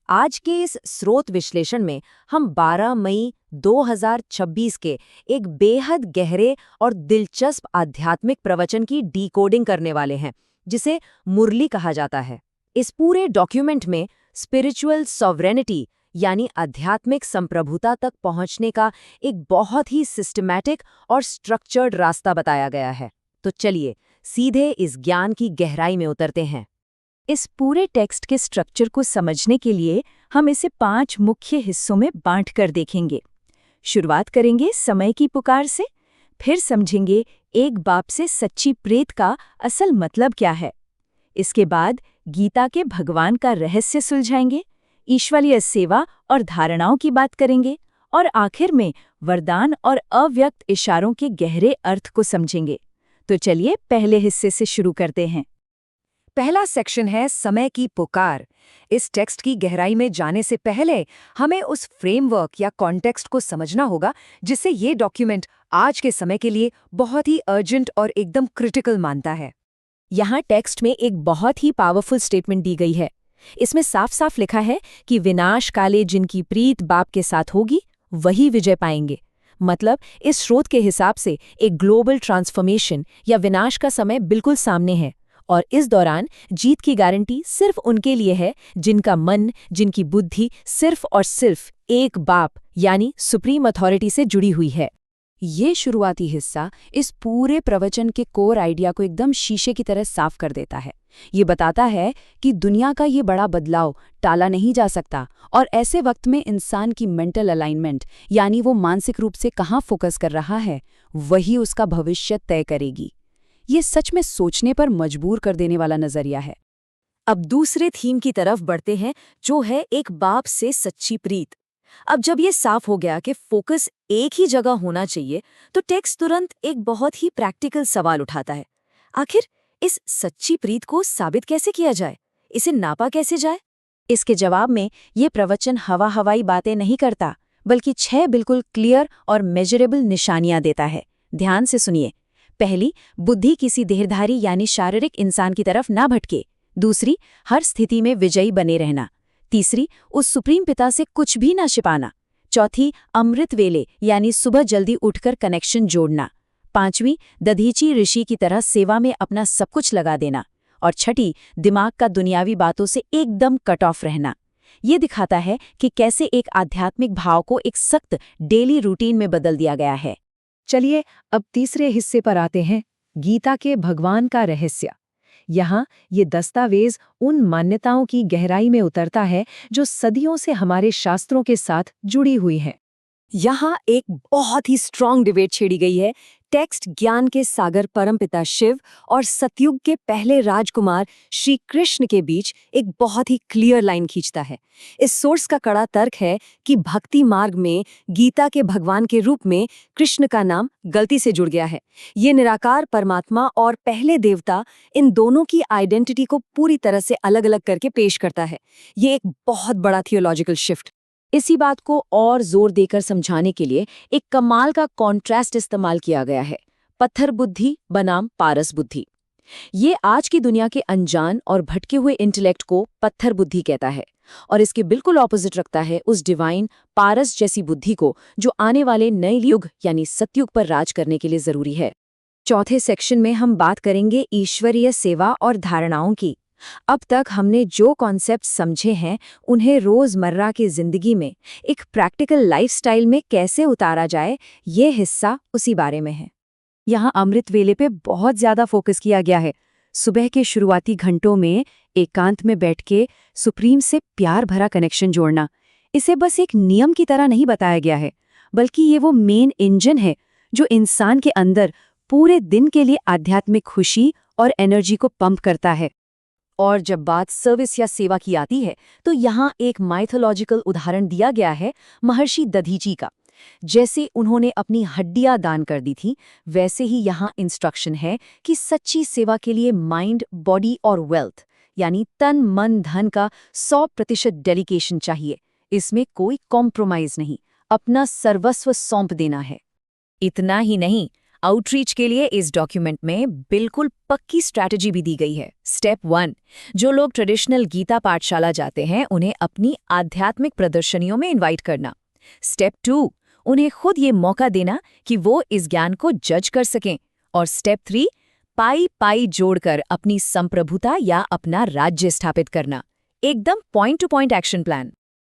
आज के इस स्रोत विश्लेषण में हम 12 मई 2026 के एक बेहद गहरे और दिलचस्प आध्यात्मिक प्रवचन की डीकोडिंग करने वाले हैं, जिसे मुरली कहा जाता है। इस पूरे डॉक्यूमेंट में स्पिरिचुअल सॉवरेनिटी यानी आध्यात्मिक संप्रभुता तक पहुंचने का एक बहुत ही सिस्टमैटिक और स्ट्रक्चर्ड रास्ता बताया गया है। तो चलिए सीधे इस ज्ञान की गहराई में उतरते हैं। इस पूरे टेक्स्ट के स्ट्रक्चर को समझने के लिए हम इसे 5 मुख्य हिस्सों में बांटकर देखेंगे। शुरुआत करेंगे समय की पुकार से, फिर समझेंगे एक बाप से सच्ची प्रेत का असल मतलब क्या है। इसके बाद गीता के भगवान का रहस्य सुलझाएंगे, ईश्वरीय सेवा और धारणाओं की बात करेंगे और आखिर में वरदान और अव्यक्त इशारों के गहरे अर्थ को समझेंगे। तो चलिए पहले हिस्से से शुरू करते हैं। पहला सेक्शन है समय की पुकार। इस टेक्स्ट की गहराई में जाने से पहले हमें उस फ्रेमवर्क या कॉन्टेक्स्ट को समझना होगा जिसे ये डॉक्यूमेंट आज के समय के लिए बहुत ही अर्जेंट और एकदम क्रिटिकल मानता है। यहाँ टेक्स्ट में एक बहुत ही पावरफुल स्टेटमेंट दी गई है। इसमें साफ साफ लिखा है कि विनाश काले जिनकी प्रीत बाप के साथ होगी वही विजय पाएंगे। मतलब इस स्रोत के हिसाब से एक ग्लोबल ट्रांसफॉर्मेशन या विनाश का समय बिल्कुल सामने है, और इस दौरान जीत की गारंटी सिर्फ उनके लिए है जिनका मन, जिनकी बुद्धि सिर्फ और सिर्फ एक बाप यानी सुप्रीम अथॉरिटी से जुड़ी हुई है। ये शुरुआती हिस्सा इस पूरे प्रवचन के कोर आइडिया को एकदम शीशे की तरह साफ कर देता है। ये बताता है कि दुनिया का ये बड़ा बदलाव टाला नहीं जा सकता, और ऐसे वक्त में इंसान की मेंटल अलाइनमेंट यानी वो मानसिक रूप से कहाँ फोकस कर रहा है, वही उसका भविष्य तय करेगी। ये सच में सोचने पर मजबूर कर देने वाला नजरिया है। अब दूसरे थीम की तरफ बढ़ते हैं, जो है एक बाप से सच्ची प्रीत। अब जब ये साफ हो गया कि फोकस एक ही जगह होना चाहिए, तो टेक्स्ट तुरंत एक बहुत ही प्रैक्टिकल सवाल उठाता है। आखिर इस सच्ची प्रीत को साबित कैसे किया जाए, इसे नापा कैसे जाए? इसके जवाब में ये प्रवचन हवाई बातें नहीं करता, बल्कि 6 बिल्कुल क्लियर और मेजरेबल निशानियां देता है। ध्यान से सुनिए। पहली, बुद्धि किसी देहधारी यानी शारीरिक इंसान की तरफ ना भटके। दूसरी, हर स्थिति में विजयी बने रहना। तीसरी, उस सुप्रीम पिता से कुछ भी ना छिपाना। चौथी, अमृत वेले यानी सुबह जल्दी उठकर कनेक्शन जोड़ना। पांचवी, दधीची ऋषि की तरह सेवा में अपना सब कुछ लगा देना। और छठी, दिमाग का दुनियावी बातों से एकदम कट ऑफ रहना। ये दिखाता है कि कैसे एक आध्यात्मिक भाव को एक सख्त डेली रूटीन में बदल दिया गया है। चलिए अब तीसरे हिस्से पर आते हैं, गीता के भगवान का रहस्य। यहाँ ये दस्तावेज उन मान्यताओं की गहराई में उतरता है जो सदियों से हमारे शास्त्रों के साथ जुड़ी हुई हैं। यहाँ एक बहुत ही स्ट्रॉन्ग डिबेट छेड़ी गई है। टेक्स्ट ज्ञान के सागर परमपिता शिव और सतयुग के पहले राजकुमार श्री कृष्ण के बीच एक बहुत ही क्लियर लाइन खींचता है। इस सोर्स का कड़ा तर्क है कि भक्ति मार्ग में गीता के भगवान के रूप में कृष्ण का नाम गलती से जुड़ गया है। ये निराकार परमात्मा और पहले देवता, इन दोनों की आइडेंटिटी को पूरी तरह से अलग अलग करके पेश करता है। ये एक बहुत बड़ा थियोलॉजिकल शिफ्ट। इसी बात को और जोर देकर समझाने के लिए एक कमाल का कॉन्ट्रास्ट इस्तेमाल किया गया है, पत्थर बुद्धि बनाम पारस बुद्धि। ये आज की दुनिया के अनजान और भटके हुए इंटेलेक्ट को पत्थर बुद्धि कहता है, और इसके बिल्कुल ऑपोजिट रखता है उस डिवाइन पारस जैसी बुद्धि को जो आने वाले नए युग यानी सतयुग पर राज करने के लिए जरूरी है। चौथे सेक्शन में हम बात करेंगे ईश्वरीय सेवा और धारणाओं की। अब तक हमने जो कॉन्सेप्ट समझे हैं उन्हें रोजमर्रा की जिंदगी में एक प्रैक्टिकल लाइफस्टाइल में कैसे उतारा जाए, ये हिस्सा उसी बारे में है। यहाँ अमृत वेले पे बहुत ज्यादा फोकस किया गया है। सुबह के शुरुआती घंटों में एकांत में बैठ के सुप्रीम से प्यार भरा कनेक्शन जोड़ना। इसे बस एक नियम की तरह नहीं बताया गया है, बल्कि ये वो मेन इंजन है जो इंसान के अंदर पूरे दिन के लिए आध्यात्मिक खुशी और एनर्जी को पंप करता है। और जब बात सर्विस या सेवा की आती है, तो यहाँ एक माइथोलॉजिकल उदाहरण दिया गया है महर्षि दधीची का। जैसे उन्होंने अपनी हड्डियां दान कर दी थी, वैसे ही यहाँ इंस्ट्रक्शन है कि सच्ची सेवा के लिए माइंड, बॉडी और वेल्थ यानी तन मन धन का 100% डेडिकेशन चाहिए। इसमें कोई कॉम्प्रोमाइज नहीं, अपना सर्वस्व सौंप देना है। इतना ही नहीं, आउटरीच के लिए इस डॉक्यूमेंट में बिल्कुल पक्की स्ट्रैटेजी भी दी गई है। स्टेप 1, जो लोग ट्रेडिशनल गीता पाठशाला जाते हैं उन्हें अपनी आध्यात्मिक प्रदर्शनियों में इनवाइट करना। स्टेप 2, उन्हें खुद ये मौका देना कि वो इस ज्ञान को जज कर सकें। और स्टेप 3, पाई पाई जोड़कर अपनी संप्रभुता या अपना राज्य स्थापित करना। एकदम point two point action plan.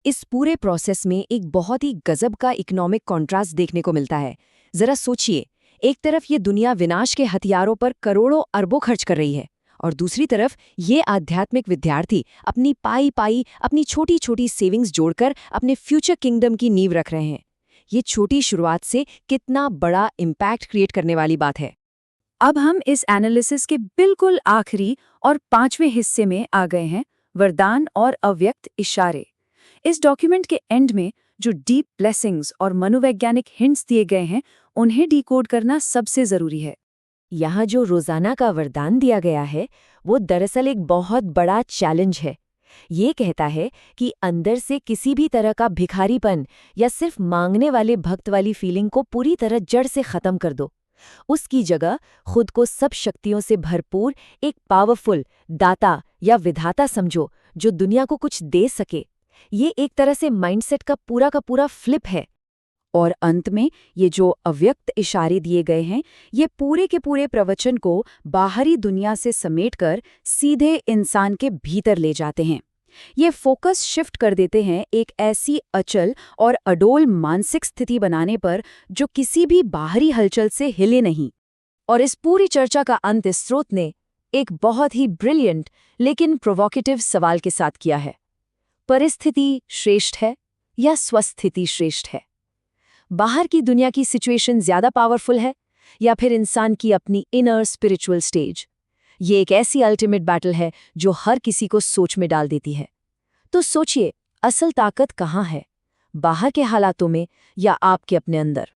इस पूरे प्रोसेस में एक बहुत ही गजब का इकोनॉमिक कॉन्ट्रास्ट देखने को मिलता है। जरा सोचिए, एक तरफ ये दुनिया विनाश के हथियारों पर करोड़ों अरबों खर्च कर रही है और दूसरी तरफ ये आध्यात्मिक विद्यार्थी अपनी पाई पाई अपनी छोटी छोटी सेविंग्स जोड़कर अपने फ्यूचर किंगडम की नींव रख रहे हैं। ये छोटी शुरुआत से कितना बड़ा इम्पैक्ट क्रिएट करने वाली बात है। अब हम इस एनालिसिस के बिल्कुल आखिरी और 5वें हिस्से में आ गए हैं, वरदान और अव्यक्त इशारे। इस डॉक्यूमेंट के एंड में जो डीप ब्लेसिंग्स और मनोवैज्ञानिक हिंट्स दिए गए हैं उन्हें डिकोड करना सबसे जरूरी है। यहाँ जो रोजाना का वरदान दिया गया है वो दरअसल एक बहुत बड़ा चैलेंज है। ये कहता है कि अंदर से किसी भी तरह का भिखारीपन या सिर्फ मांगने वाले भक्त वाली फीलिंग को पूरी तरह जड़ से खत्म कर दो। उसकी जगह खुद को सब शक्तियों से भरपूर एक पावरफुल दाता या विधाता समझो जो दुनिया को कुछ दे सके। ये एक तरह से माइंडसेट का पूरा फ्लिप है। और अंत में ये जो अव्यक्त इशारे दिए गए हैं ये पूरे के पूरे प्रवचन को बाहरी दुनिया से समेटकर सीधे इंसान के भीतर ले जाते हैं। ये फोकस शिफ्ट कर देते हैं एक ऐसी अचल और अडोल मानसिक स्थिति बनाने पर जो किसी भी बाहरी हलचल से हिले नहीं। और इस पूरी चर्चा का अंत इस स्रोत ने एक बहुत ही ब्रिलियंट लेकिन प्रोवोकेटिव सवाल के साथ किया है। परिस्थिति श्रेष्ठ है या स्वस्थिति श्रेष्ठ है? बाहर की दुनिया की सिचुएशन ज्यादा पावरफुल है या फिर इंसान की अपनी इनर स्पिरिचुअल स्टेज? ये एक ऐसी अल्टीमेट बैटल है जो हर किसी को सोच में डाल देती है। तो सोचिए, असल ताकत कहाँ है? बाहर के हालातों में या आपके अपने अंदर?